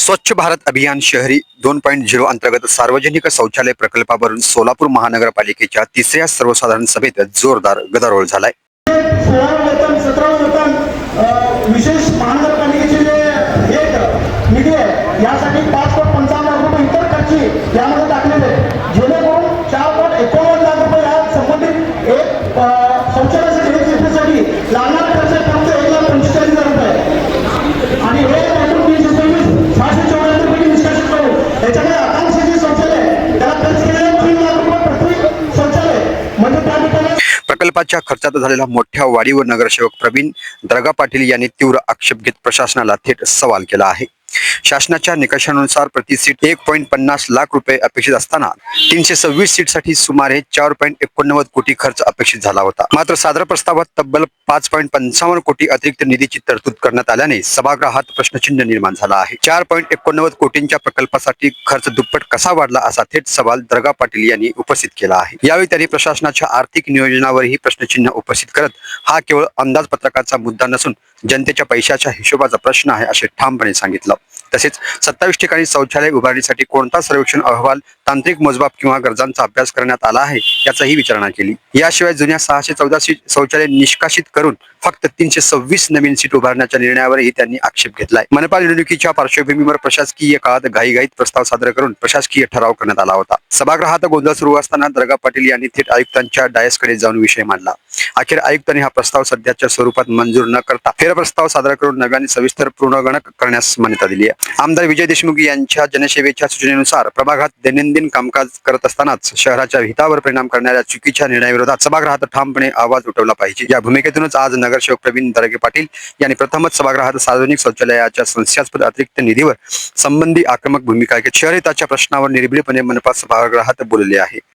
स्वच्छ भारत अभियान शहरी 2.0 अंतर्गत सार्वजनिक शौचालय प्रकल्पावरून सोलापूर महानगरपालिकेच्या तिसऱ्या सर्वसाधारण सभेत जोरदार गदारोळ झालाय. 16 वेतन 17 वेतन विशेष महानगरपालिकेचे जे एक निधी आहे यासाठी 5.55 लाख रुपये इतर खर्ची यामध्ये टाकलेले जेणेकरून 4.51 लाख रुपये या संबंधित एक शौचालयासाठी एक सेफ्टीसाठी लागणारा खर्च फक्त 1,45,000 रुपये आणि हे एकूण 324 पैकी निष्कासित करून त्याच्यामध्ये आकांक्षित शौचालय त्याला खर्च केलेले 3 लाख रुपये प्रति शौचालय म्हणजे त्या ठिकाणी प्रकल्पाच्या खर्चात झालेला मोठ्या वाढीवर नगरसेवक प्रवीण दरगा पाटील यांनी तीव्र आक्षेप घेत प्रशासनाला थेट सवाल केला आहे. शासनाच्या निकषानुसार प्रति सीट 1.50 लाख रुपये अपेक्षित असताना 326 सीटसाठी सुमारे 4.89 कोटी खर्च अपेक्षित झाला होता. मात्र सादर प्रस्तावात तब्बल 5.55 कोटी अतिरिक्त निधीची तरतूद करण्यात आल्याने सभागृहात प्रश्नचिन्ह निर्माण झाला आहे. 4.89 कोटींच्या प्रकल्पासाठी खर्च दुप्पट कसा वाढला असा थेट सवाल दरगा पाटील यांनी उपस्थित केला आहे. यावेळी त्यांनी प्रशासनाच्या आर्थिक नियोजनावरही प्रश्नचिन्ह उपस्थित करत हा केवळ अंदाजपत्रकाचा मुद्दा नसून जनतेच्या पैशाच्या हिशोबाचा प्रश्न आहे असे ठामपणे सांगितलं. तसेच 27 ठिकाणी शौचालय उभारणीसाठी कोणता सर्वेक्षण अहवाल, तांत्रिक मोजमाप किंवा गरजांचा अभ्यास करण्यात आला आहे याचाही विचारणा केली. याशिवाय जुन्या 614 शौचालय निष्कासित करून फक्त 326 नवीन सीट उभारण्याच्या निर्णयावरही त्यांनी आक्षेप घेतलाय. मनपा निवडणुकीच्या पार्श्वभूमीवर प्रशासकीय काळात घाईघाईत प्रस्ताव सादर करून प्रशासकीय ठराव करण्यात आला होता. सभागृहात गोंधळ सुरू असताना दरगा पाटील यांनी थेट आयुक्तांच्या डायसकडे जाऊन विषय मांडला. अखेर आयुक्तांनी हा प्रस्ताव सध्याच्या स्वरूपात मंजूर न करता फेरप्रस्ताव सादर करून नव्याने सविस्तर पूर्णगणक करण्यास मान्यता दिली आहे. आमदार विजय देशमुख यांच्या जनसेवेच्या सूचनेनुसार प्रभागात दैनंदिन कामकाज करत असतानाच शहराच्या हितावर परिणाम करणाऱ्या चुकीच्या निर्णयाविरोधात सभागृहात ठामपणे आवाज उठवला पाहिजे. या भूमिकेतूनच आज नगरसेवक प्रवीण दरगे पाटील यांनी प्रथमच सभागृहात सार्वजनिक शौचालयाच्या संशयास्पद अतिरिक्त निधीवर संबंधी आक्रमक भूमिका घेत शहर हिताच्या प्रश्नावर निर्भीडपणे मनपा सभागृहात बोलले आहे.